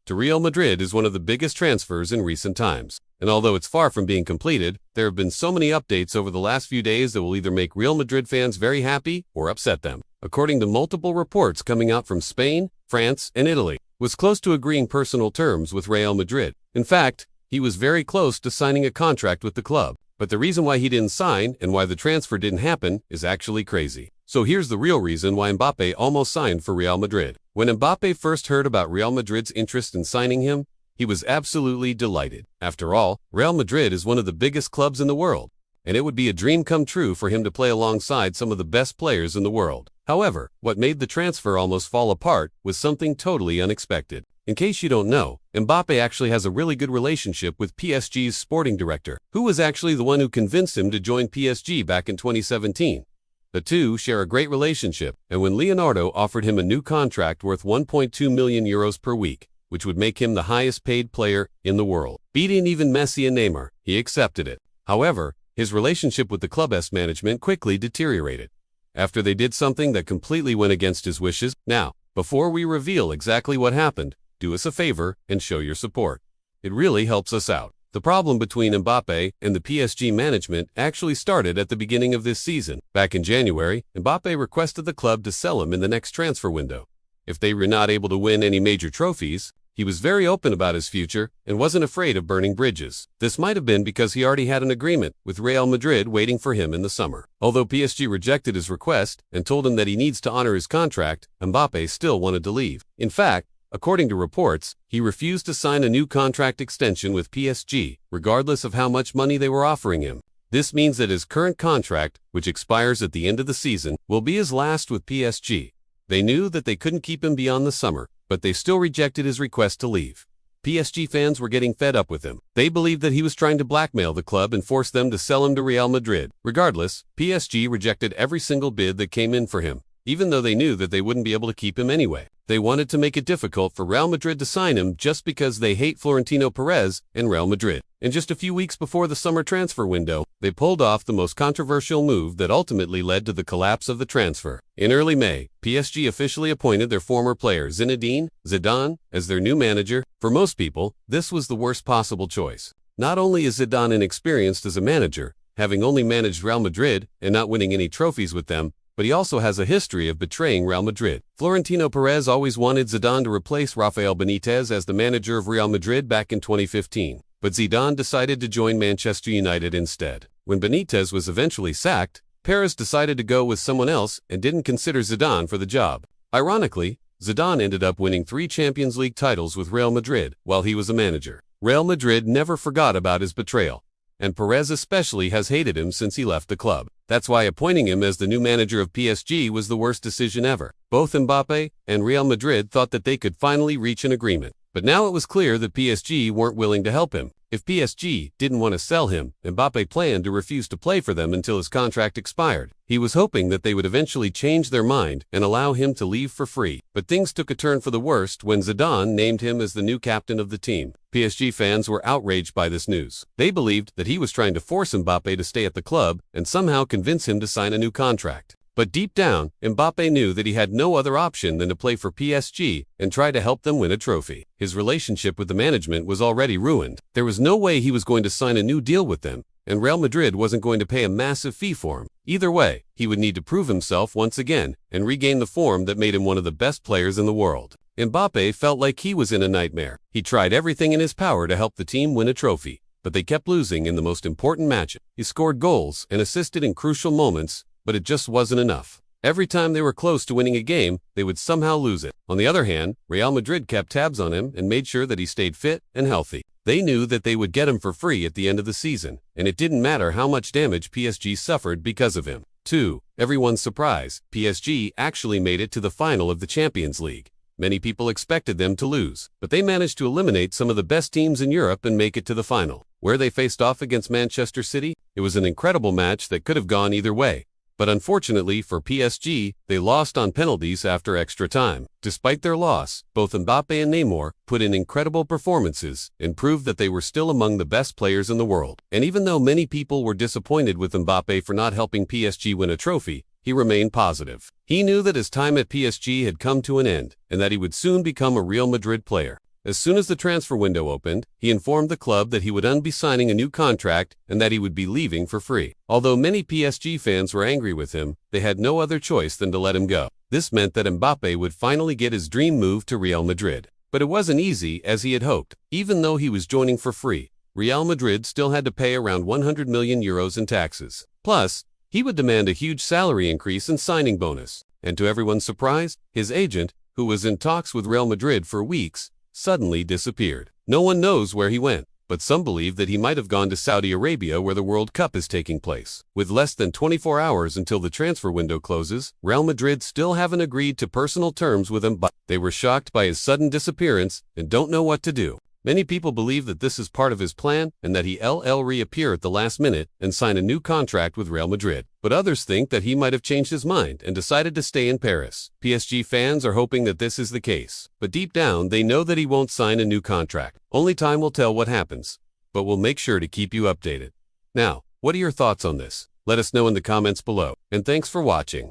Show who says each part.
Speaker 1: to Real Madrid is one of the biggest transfers in recent times. And although it's far from being completed, there have been so many updates over the last few days that will either make Real Madrid fans very happy or upset them. According to multiple reports coming out from Spain, France, and Italy, was close to agreeing personal terms with Real Madrid. In fact, he was very close to signing a contract with the club. But the reason why he didn't sign and why the transfer didn't happen is actually crazy. So here's the real reason why Mbappé almost signed for Real Madrid. When Mbappé first heard about Real Madrid's interest in signing him, he was absolutely delighted. After all, Real Madrid is one of the biggest clubs in the world, and it would be a dream come true for him to play alongside some of the best players in the world. However, what made the transfer almost fall apart was something totally unexpected. In case you don't know, Mbappé actually has a really good relationship with PSG's sporting director, who was actually the one who convinced him to join PSG back in 2017. The two share a great relationship, and when Leonardo offered him a new contract worth 1.2 million euros per week, which would make him the highest paid player in the world, beating even Messi and Neymar, he accepted it. However, his relationship with the club's management quickly deteriorated after they did something that completely went against his wishes. Now, before we reveal exactly what happened, do us a favor and show your support. It really helps us out. The problem between Mbappé and the PSG management actually started at the beginning of this season. Back in January, Mbappé requested the club to sell him in the next transfer window. If they were not able to win any major trophies, he was very open about his future and wasn't afraid of burning bridges. This might have been because he already had an agreement with Real Madrid waiting for him in the summer. Although PSG rejected his request and told him that he needs to honor his contract, Mbappé still wanted to leave. In fact, according to reports, he refused to sign a new contract extension with PSG, regardless of how much money they were offering him. This means that his current contract, which expires at the end of the season, will be his last with PSG. They knew that they couldn't keep him beyond the summer, but they still rejected his request to leave. PSG fans were getting fed up with him. They believed that he was trying to blackmail the club and force them to sell him to Real Madrid. Regardless, PSG rejected every single bid that came in for him, even though they knew that they wouldn't be able to keep him anyway. They wanted to make it difficult for Real Madrid to sign him just because they hate Florentino Perez and Real Madrid. And just a few weeks before the summer transfer window, they pulled off the most controversial move that ultimately led to the collapse of the transfer. In early May, PSG officially appointed their former player Zinedine Zidane as their new manager. For most people, this was the worst possible choice. Not only is Zidane inexperienced as a manager, having only managed Real Madrid and not winning any trophies with them, but he also has a history of betraying Real Madrid. Florentino Perez always wanted Zidane to replace Rafael Benitez as the manager of Real Madrid back in 2015, but Zidane decided to join Manchester United instead. When Benitez was eventually sacked, Perez decided to go with someone else and didn't consider Zidane for the job. Ironically, Zidane ended up winning 3 Champions League titles with Real Madrid while he was a manager. Real Madrid never forgot about his betrayal, and Perez especially has hated him since he left the club. That's why appointing him as the new manager of PSG was the worst decision ever. Both Mbappé and Real Madrid thought that they could finally reach an agreement. But now it was clear that PSG weren't willing to help him. If PSG didn't want to sell him, Mbappé planned to refuse to play for them until his contract expired. He was hoping that they would eventually change their mind and allow him to leave for free. But things took a turn for the worst when Zidane named him as the new captain of the team. PSG fans were outraged by this news. They believed that he was trying to force Mbappé to stay at the club and somehow convince him to sign a new contract. But deep down, Mbappé knew that he had no other option than to play for PSG and try to help them win a trophy. His relationship with the management was already ruined. There was no way he was going to sign a new deal with them, and Real Madrid wasn't going to pay a massive fee for him. Either way, he would need to prove himself once again and regain the form that made him one of the best players in the world. Mbappé felt like he was in a nightmare. He tried everything in his power to help the team win a trophy, but they kept losing in the most important matches. He scored goals and assisted in crucial moments, but it just wasn't enough. Every time they were close to winning a game, they would somehow lose it. On the other hand, Real Madrid kept tabs on him and made sure that he stayed fit and healthy. They knew that they would get him for free at the end of the season, and it didn't matter how much damage PSG suffered because of him. To everyone's surprise, PSG actually made it to the final of the Champions League. Many people expected them to lose, but they managed to eliminate some of the best teams in Europe and make it to the final. Where they faced off against Manchester City, it was an incredible match that could have gone either way. But unfortunately for PSG, they lost on penalties after extra time. Despite their loss, both Mbappé and Neymar put in incredible performances and proved that they were still among the best players in the world. And even though many people were disappointed with Mbappé for not helping PSG win a trophy, he remained positive. He knew that his time at PSG had come to an end and that he would soon become a Real Madrid player. As soon as the transfer window opened, he informed the club that he would be signing a new contract and that he would be leaving for free. Although many PSG fans were angry with him, they had no other choice than to let him go. This meant that Mbappé would finally get his dream move to Real Madrid. But it wasn't easy as he had hoped. Even though he was joining for free, Real Madrid still had to pay around 100 million euros in taxes. Plus, he would demand a huge salary increase and signing bonus. And to everyone's surprise, his agent, who was in talks with Real Madrid for weeks, suddenly disappeared. No one knows where he went, but some believe that he might have gone to Saudi Arabia where the World Cup is taking place. With less than 24 hours until the transfer window closes, Real Madrid still haven't agreed to personal terms with him, but they were shocked by his sudden disappearance and don't know what to do. Many people believe that this is part of his plan and that he'll reappear at the last minute and sign a new contract with Real Madrid. But others think that he might have changed his mind and decided to stay in Paris. PSG fans are hoping that this is the case, but deep down they know that he won't sign a new contract. Only time will tell what happens, but we'll make sure to keep you updated. Now, what are your thoughts on this? Let us know in the comments below, and thanks for watching.